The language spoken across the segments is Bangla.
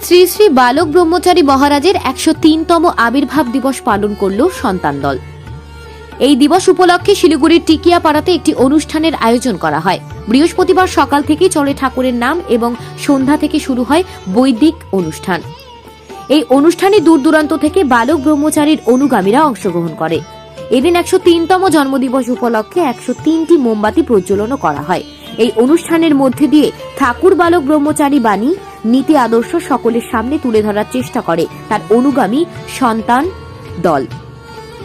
শ্রী শ্রী বালক ব্রহ্মচারী মহারাজের 103তম আবির্ভাব দিবস পালন করল সন্তান দল। এই দিবস উপলক্ষে শিলিগুড়ির টিকিয়াপাড়াতে একটি অনুষ্ঠানের আয়োজন করা হয়। বৃহস্পতিবার সকাল থেকেই চলে ঠাকুরের নাম এবং সন্ধ্যা থেকে শুরু হয় বৈদিক অনুষ্ঠান। এই অনুষ্ঠানে দূর দূরান্ত থেকে বালক ব্রহ্মচারীর অনুগামীরা অংশগ্রহণ করে। এদিন 103তম জন্মদিবস উপলক্ষে 103টি মোমবাতি প্রজ্বলনও করা হয়। এই অনুষ্ঠানের মধ্যে দিয়ে ঠাকুর বালক ব্রহ্মচারী বাণী নীতি আদর্শ সকলের সামনে তুলে ধরার চেষ্টা করে তার অনুগামী সন্তান দল।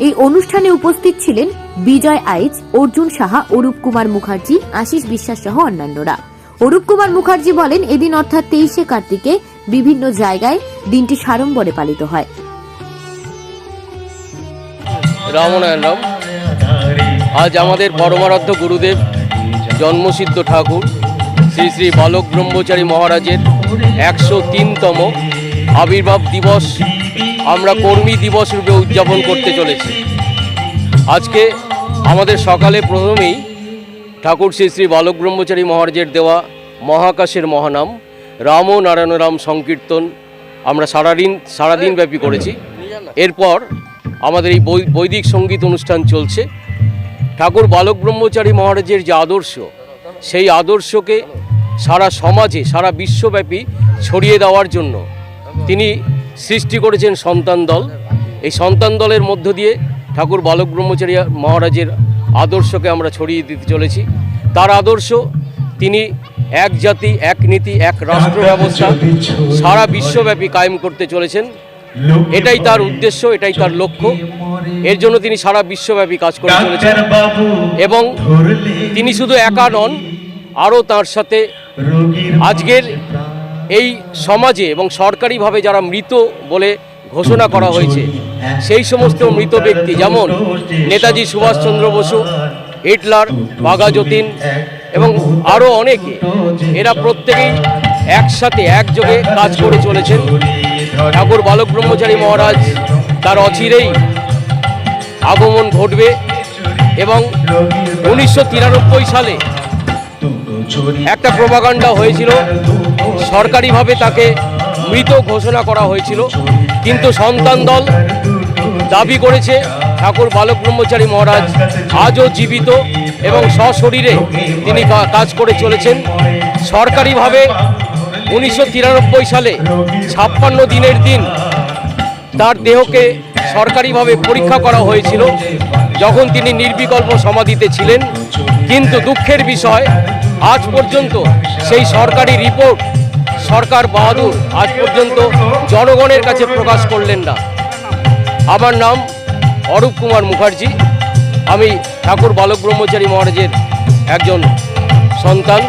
এই অনুষ্ঠানে উপস্থিত ছিলেন বিজয় আইচ, অর্জুন সাহা, অরূপ কুমার মুখার্জি, আশিস বিশ্বাস সহ অন্যান্যরা। অরূপ কুমার মুখার্জি বলেন, এদিন অর্থাৎ 23শে কার্তিকে বিভিন্ন জায়গায় দিনটি সাড়ম্বরে পালিত হয়। রামনারায়ণ রাম। আজ আমাদের পরমারাধ্য গুরুদেব জন্মসিদ্ধ ঠাকুর শ্রী শ্রী বালক ব্রহ্মচারী মহারাজের 103তম আবির্ভাব দিবস আমরা কর্মী দিবস রূপে উদযাপন করতে চলেছি। আজকে আমাদের সকালে প্রথমেই ঠাকুর শ্রী শ্রী বালক ব্রহ্মচারী মহারাজের দেওয়া মহাকাশের মহানাম রাম নারায়ণ রাম সংকীর্তন আমরা সারাদিন ব্যাপী করেছি। এরপর আমাদের এই বৈদিক সঙ্গীত অনুষ্ঠান চলছে। ঠাকুর বালক ব্রহ্মচারী মহারাজের যে আদর্শ, সেই আদর্শকে সারা সমাজে সারা বিশ্বব্যাপী ছড়িয়ে দেওয়ার জন্য তিনি সৃষ্টি করেছেন সন্তান দল। এই সন্তান দলের মধ্য দিয়ে ঠাকুর বালক ব্রহ্মচারী মহারাজের আদর্শকে আমরা ছড়িয়ে দিতে চলেছি। তার আদর্শ, তিনি এক জাতি, এক নীতি, এক রাষ্ট্র ব্যবস্থা সারা বিশ্বব্যাপী কায়েম করতে চলেছেন। এটাই তার উদ্দেশ্য, এটাই তার লক্ষ্য। এর জন্য তিনি সারা বিশ্বব্যাপী কাজ করে চলেছেন এবং তিনি শুধু একা নন, আরও তার সাথে আজকের এই সমাজে এবং সরকারিভাবে যারা মৃত বলে ঘোষণা করা হয়েছে, সেই সমস্ত মৃত ব্যক্তি যেমন নেতাজি সুভাষচন্দ্র বসু, হিটলার, বাঘা যতীন এবং আরও অনেকে, এরা প্রত্যেকেই একসাথে একযোগে কাজ করে চলেছেন। ঠাকুর বালক ব্রহ্মচারী মহারাজ তার অচিরেই আগমন ঘটবে এবং 1993 সালে একটা প্রোপাগান্ডা হয়েছিল, সরকারিভাবে তাকে মৃত ঘোষণা করা হয়েছিল, কিন্তু সন্তান দল দাবি করেছে ঠাকুর বালক ব্রহ্মচারী মহারাজ আজও জীবিত এবং সশরীরে তিনি কাজ করে চলেছেন। সরকারিভাবে 1993 সালে 56 দিনের দিন তার দেহকে সরকারিভাবে পরীক্ষা করা হয়েছিল, যখন তিনি নির্বিকল্প সমাধিতে ছিলেন। কিন্তু দুঃখের বিষয়, আজ পর্যন্ত সেই সরকারি রিপোর্ট সরকার বাহাদুর আজ পর্যন্ত জনগণের কাছে প্রকাশ করলেন না। আমার নাম অরূপ কুমার মুখার্জি। আমি ঠাকুর বালক ব্রহ্মচারী মহারাজের একজন সন্তান।